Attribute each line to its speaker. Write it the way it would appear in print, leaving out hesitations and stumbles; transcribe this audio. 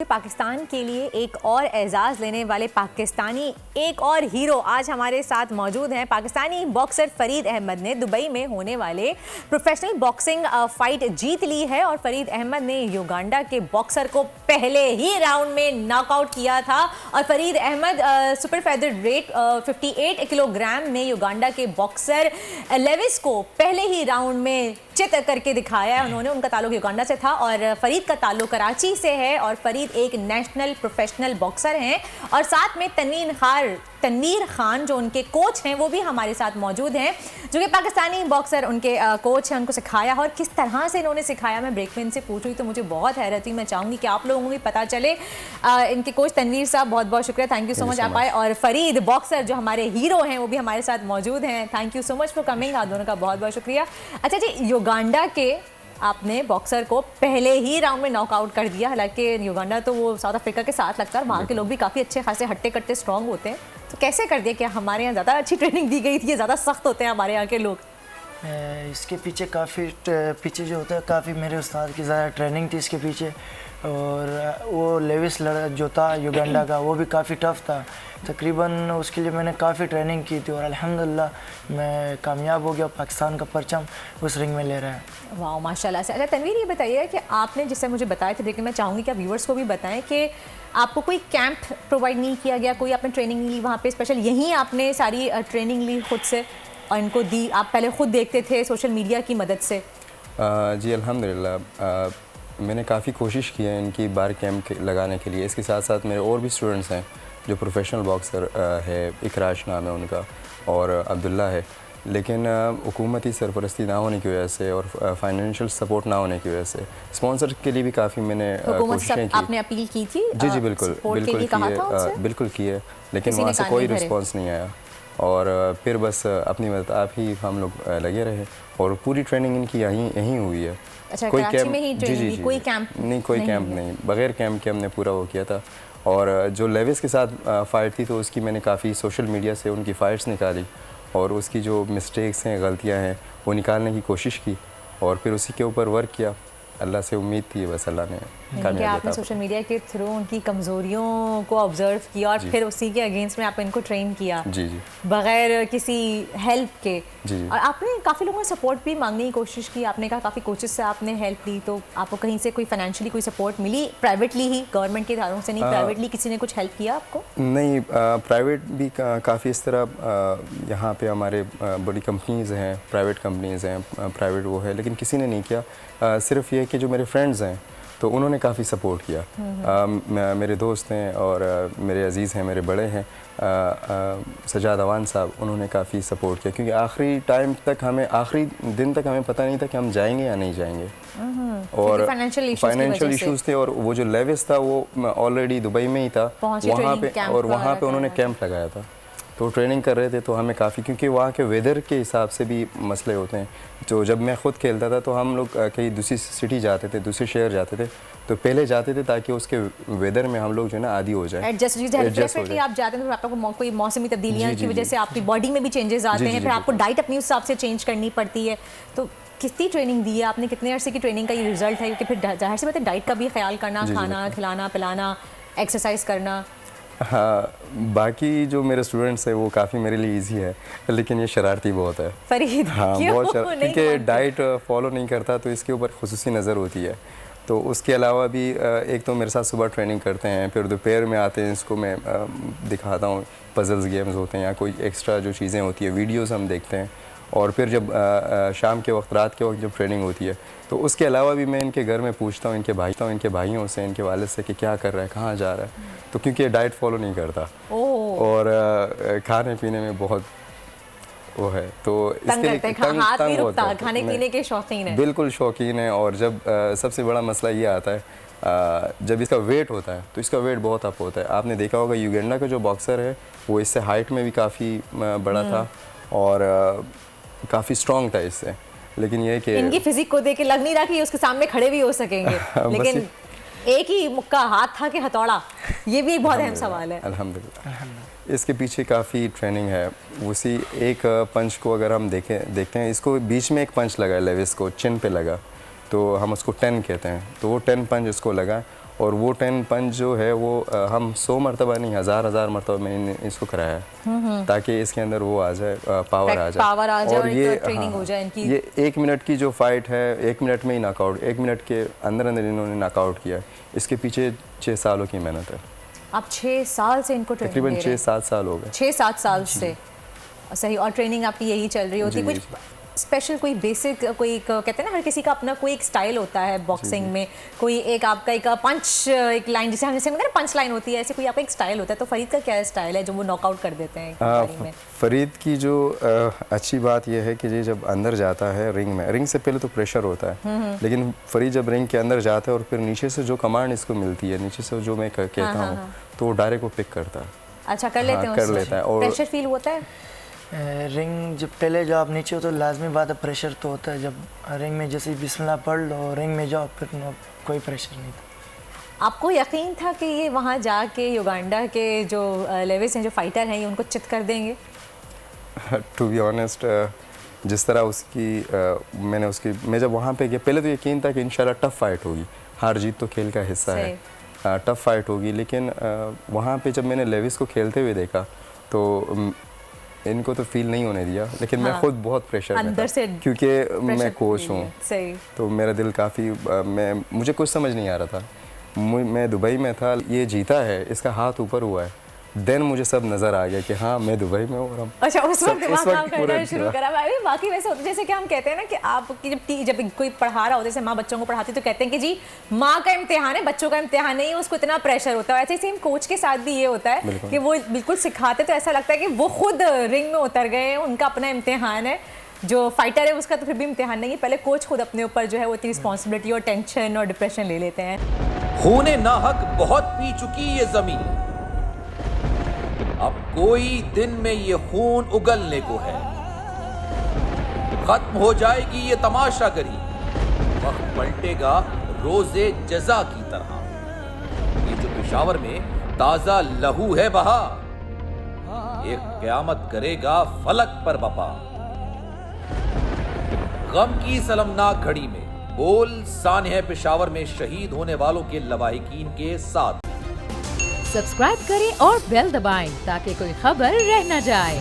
Speaker 1: पाकिस्तान के लिए एक और एजाज़ लेने वाले पाकिस्तानी एक और हीरो आज हमारे साथ मौजूद हैं। पाकिस्तानी बॉक्सर फरीद अहमद ने दुबई में होने वाले प्रोफेशनल बॉक्सिंग फाइट जीत ली है और फरीद अहमद ने युगांडा के बॉक्सर को पहले ही राउंड में नॉकआउट किया था। और Farid Ahmed super feather weight 58 kilogram में युगांडा के बॉक्सर लेविस को पहले ही राउंड में चित करके दिखाया है उन्होंने। उनका ताल्लुक युगांडा से था और फरीद का ताल्लुक कराची से है और फरीद एक नेशनल प्रोफेशनल बॉक्सर हैं और साथ में तनवीर खान जो उनके कोच हैं वो भी हमारे साथ मौजूद हैं, जो कि पाकिस्तानी बॉक्सर उनके कोच हैं, उनको सिखाया। और किस तरह से इन्होंने सिखाया मैं ब्रेक में इनसे पूछ रही तो मुझे बहुत हैरत हुई। मैं चाहूँगी कि आप लोगों को भी पता चले। इनके कोच तनवीर साहब बहुत बहुत शुक्रिया, थैंक यू सो मच आप आए। और फरीद बॉक्सर जो हमारे हीरो हैं वो भी हमारे साथ मौजूद हैं, thank you so much for coming. आप दोनों का बहुत बहुत शुक्रिया। अच्छा जी, युगांडा के आपने बॉक्सर को पहले ही राउंड में नॉकआउट कर दिया। हालांकि युगांडा तो वो साउथ अफ्रीका के साथ लगता है और वहाँ के लोग भी काफ़ी अच्छे खासे हट्टे कट्टे स्ट्रॉन्ग होते हैं, तो कैसे कर दिया? क्या हमारे यहाँ ज़्यादा अच्छी ट्रेनिंग दी गई थी, ज़्यादा सख्त होते हैं हमारे यहाँ के लोग?
Speaker 2: इसके पीछे जो होता है काफ़ी मेरे उस्ताद की ज़्यादा ट्रेनिंग थी इसके पीछे। और वो लेविस लड़ा जो था युगांडा का वो भी काफ़ी टफ़ था। तकरीबन उसके लिए मैंने काफ़ी ट्रेनिंग की थी और अल्हम्दुलिल्लाह मैं कामयाब हो गया। पाकिस्तान का परचम उस रिंग में ले रहा है।
Speaker 1: वाह माशाल्लाह से। अच्छा तनवीर, ये बताइए कि आपने जिससे मुझे बताया था, लेकिन मैं चाहूँगी कि आप व्यूअर्स को भी बताएं कि आपको कोई कैंप प्रोवाइड नहीं किया गया, कोई आपने ट्रेनिंग ली वहाँ पे स्पेशल? यहीं आपने सारी ट्रेनिंग ली खुद से और इनको दी? आप पहले खुद देखते थे सोशल मीडिया की मदद से?
Speaker 3: जी अल्हम्दुलिल्लाह मैंने काफ़ी कोशिश की है इनकी बार कैंप लगाने के लिए। इसके साथ साथ मेरे और भी स्टूडेंट्स हैं जो प्रोफेशनल बॉक्सर है, इकराश नाम है उनका और अब्दुल्ला है, लेकिन हुकूमती सरपरस्ती ना होने की वजह से और फाइनेंशियल सपोर्ट ना होने की वजह से स्पॉन्सर के लिए भी काफ़ी मैंने कोशिशें की।
Speaker 1: आपने अपील की थी?
Speaker 3: जी बिल्कुल की है, लेकिन वहाँ से कोई रिस्पॉन्स नहीं आया। और फिर बस अपनी मदद आप ही हम लोग लगे रहे और पूरी ट्रेनिंग इनकी यहीं हुई है।
Speaker 1: अच्छा, कोई कैंप में ही ट्रेनिंग? जी, कोई कैंप
Speaker 3: नहीं, कोई कैंप नहीं, बगैर कैंप के हमने पूरा वो किया था। और जो लेविस के साथ फ़ाइट थी तो उसकी मैंने काफ़ी सोशल मीडिया से उनकी फ़ाइट्स निकाली और उसकी जो मिस्टेक्स हैं, गलतियां हैं, वो निकालने की कोशिश की और फिर उसी के ऊपर वर्क किया। अल्लाह से उम्मीद थी, बस अल्लाह ने
Speaker 1: कामयाबी। आपने सोशल मीडिया के थ्रू उनकी कमज़ोरियों को ऑब्जर्व किया और फिर उसी के अगेंस्ट में आप इनको ट्रेन किया
Speaker 3: जी
Speaker 1: बगैर किसी हेल्प के।
Speaker 3: जी
Speaker 1: और आपने काफ़ी लोगों से सपोर्ट भी मांगने की कोशिश की, आपने कहा काफ़ी कोचेस से आपने हेल्प ली, तो आपको कहीं से कोई फाइनेंशियली कोई सपोर्ट मिली? प्राइवेटली ही, गवर्नमेंट के इदारों से नहीं, प्राइवेटली किसी ने कुछ हेल्प किया आपको?
Speaker 3: नहीं, प्राइवेट भी काफ़ी इस तरह यहाँ पे हमारे बड़ी कंपनीज़ हैं, प्राइवेट कंपनीज़ हैं, प्राइवेट वो है, लेकिन किसी ने नहीं किया। सिर्फ ये कि जो मेरे फ्रेंड्स हैं तो उन्होंने काफ़ी सपोर्ट किया। मेरे दोस्त हैं और मेरे अज़ीज़ हैं, मेरे बड़े हैं सजाद अवान साहब, उन्होंने काफ़ी सपोर्ट किया क्योंकि आखिरी दिन तक हमें पता नहीं था कि हम जाएंगे या नहीं जाएंगे और फाइनेंशियल इश्यूज़ थे। और वो जो लेविस था वो ऑलरेडी दुबई में ही था वहाँ पे उन्होंने कैंप लगाया था, तो ट्रेनिंग कर रहे थे। तो हमें काफ़ी, क्योंकि वहाँ के वेदर के हिसाब से भी मसले होते हैं। तो जब मैं ख़ुद खेलता था तो हम लोग कहीं दूसरी सिटी जाते थे, दूसरे शहर जाते थे, तो पहले जाते थे ताकि उसके वेदर में हम लोग जो है ना आदी हो जाए,
Speaker 1: एडजस्ट हो जाए। आप जाते हैं तो आपको कोई मौसमी तब्दीलियाँ की वजह से आपकी बॉडी में भी चेंजेस आते हैं, फिर आपको डाइट अपनी उस हिसाब से चेंज करनी पड़ती है। तो कितनी ट्रेनिंग दी है आपने, कितने अरसे की ट्रेनिंग का ये रिजल्ट है? क्योंकि फिर जाहिर सी बात है डाइट का भी ख्याल करना, खाना खिलाना पिलाना, एक्सरसाइज करना।
Speaker 3: हाँ, बाकी जो मेरे स्टूडेंट्स हैं वो काफ़ी मेरे लिए इजी है, लेकिन ये शरारती बहुत है
Speaker 1: फरीद।
Speaker 3: हाँ, बहुत क्योंकि डाइट फॉलो नहीं करता तो इसके ऊपर खुसूसी नज़र होती है। तो उसके अलावा भी एक तो मेरे साथ सुबह ट्रेनिंग करते हैं, फिर दोपहर में आते हैं, इसको मैं दिखाता हूँ, पजल्स गेम्स होते हैं या कोई एक्स्ट्रा जो चीज़ें होती है, वीडियोज़ हम देखते हैं। और फिर जब शाम के वक्त, रात के वक्त जब ट्रेनिंग होती है तो उसके अलावा भी मैं इनके घर में पूछता हूँ, इनके भाइयों से, इनके वालिद से कि क्या कर रहा है, कहाँ जा रहा है, तो क्योंकि ये डाइट फॉलो नहीं करता और खाने पीने में बहुत वो है, तो इसके लिए तंग होता है।
Speaker 1: खाने पीने के शौकीन है,
Speaker 3: बिल्कुल शौकीन है। और जब सबसे बड़ा मसला ये आता है जब इसका वेट होता है तो इसका वेट बहुत अप होता है। आपने देखा होगा युगांडा का जो बॉक्सर है वो इससे हाइट में भी काफ़ी बड़ा था और काफ़ी स्ट्रॉन्ग था इससे, लेकिन ये कि
Speaker 1: इनकी फिजिक को देख के लग नहीं रहा कि उसके सामने खड़े भी हो सकेंगे। लेकिन एक ही मुक्का हाथ था कि हथौड़ा, ये भी एक बहुत अहम सवाल है।
Speaker 3: अल्हम्दुलिल्लाह इसके पीछे काफ़ी ट्रेनिंग है। उसी एक पंच को अगर हम देखते हैं, इसको बीच में एक पंच लगा लेविस को, चिन पे लगा, तो हम उसको 10 कहते हैं, तो वो 10 पंच इसको लगा और वो 10 पंच जो है वो हम 100 मरतबा नहीं, हज़ार मरतबा मैंने इसको कराया है ताकि इसके अंदर वो आ जाए, पावर आ जाए
Speaker 1: और ये ट्रेनिंग हो जाए इनकी।
Speaker 3: ये 1 मिनट की जो फाइट है 1 मिनट में ही नॉकआउट, 1 मिनट के अंदर इन्होंने नॉकआउट किया। इसके पीछे 6 सालों की मेहनत है।
Speaker 1: आप 6 साल से इनको ट्रेनिंग
Speaker 3: तकरीबन
Speaker 1: दे रहे हैं?
Speaker 3: 6-7 साल हो गए।
Speaker 1: 6-7 साल से, सही। और ट्रेनिंग आपकी यही चल रही होती? कुछ स्पेशल, कोई बेसिक, कोई कहते हैं ना हर किसी का अपना कोई एक स्टाइल होता है बॉक्सिंग में, कोई एक आपका एक पंच, एक लाइन जिसे हम ना पंच लाइन होती है, ऐसे कोई आपका एक स्टाइल होता है। तो फरीद का क्या स्टाइल है जो वो नॉकआउट कर देते हैं एक बारी में?
Speaker 3: फरीद की जो अच्छी बात यह है कि ये जब अंदर जाता है रिंग में, रिंग से पहले तो प्रेशर होता है, लेकिन फरीद जब रिंग के अंदर जाता है और फिर नीचे से जो कमांड इसको मिलती है, नीचे से जो मैं कहता हूँ तो वो डायरेक्ट वो पिक करता है।
Speaker 1: अच्छा, कर लेते हैं?
Speaker 3: कर लेता है। और
Speaker 1: प्रेशर फील होता है?
Speaker 2: रिंग जब पहले जो आप नीचे हो तो लाजमी बात है प्रेशर तो होता है। जब रिंग में जैसे बिस्मिल्लाह पढ़ लो, रिंग में जाओ, फिर कोई प्रेशर नहीं था।
Speaker 1: आपको यकीन था कि ये वहाँ जाके युगांडा के जो लेविस हैं, जो फाइटर हैं, ये उनको चित कर देंगे?
Speaker 3: टू बी ऑनेस्ट, जिस तरह मैं जब वहाँ पे गया, पहले तो यकीन था कि इंशाल्लाह टफ फाइट होगी, हार जीत तो खेल का हिस्सा है, टफ फाइट होगी। लेकिन वहाँ पे जब मैंने लेविस को खेलते हुए देखा तो इनको तो फील नहीं होने दिया, लेकिन मैं खुद बहुत प्रेशर
Speaker 1: अंदर से,
Speaker 3: क्योंकि मैं कोच हूँ, तो मेरा दिल काफ़ी, मुझे कुछ समझ नहीं आ रहा था। मैं दुबई में था, ये जीता है, इसका हाथ ऊपर हुआ है, देन मुझे सब नज़र आ गया कि हाँ मैं दुबई में हूँ।
Speaker 1: अच्छा, उस वक्त दिमाग काम करना शुरू करा। बाकी वैसे होता है जैसे कि हम कहते हैं ना कि आपकी जब कोई पढ़ा रहा होता है, जैसे माँ बच्चों को पढ़ाती तो कहते हैं कि जी माँ का इम्तिहान है, बच्चों का इम्तिहान नहीं है, उसको इतना प्रेशर होता है। ऐसे ही सेम कोच के साथ भी ये होता है कि वो बिल्कुल सिखाते तो ऐसा लगता है कि वो खुद रिंग में उतर गए हैं, उनका अपना इम्तिहान है। जो फाइटर है उसका तो फिर भी इम्तिहान नहीं है, पहले कोच खुद अपने ऊपर जो है वो इतनी रिस्पॉन्सिबिलिटी और टेंशन और डिप्रेशन ले लेते हैं।
Speaker 4: खूने नाहक बहुत पी चुकी ये जमीन, अब कोई दिन में ये खून उगलने को है। खत्म हो जाएगी ये तमाशागरी, वक्त पलटेगा रोजे जजा की तरह। ये जो पेशावर में ताजा लहू है बहा, एक क़यामत करेगा फलक पर बपा। गम की सलमनाक घड़ी में बोल सानह पेशावर में शहीद होने वालों के लवाहिकीन के साथ।
Speaker 5: सब्सक्राइब करें और बेल दबाएं ताकि कोई खबर रह न जाए।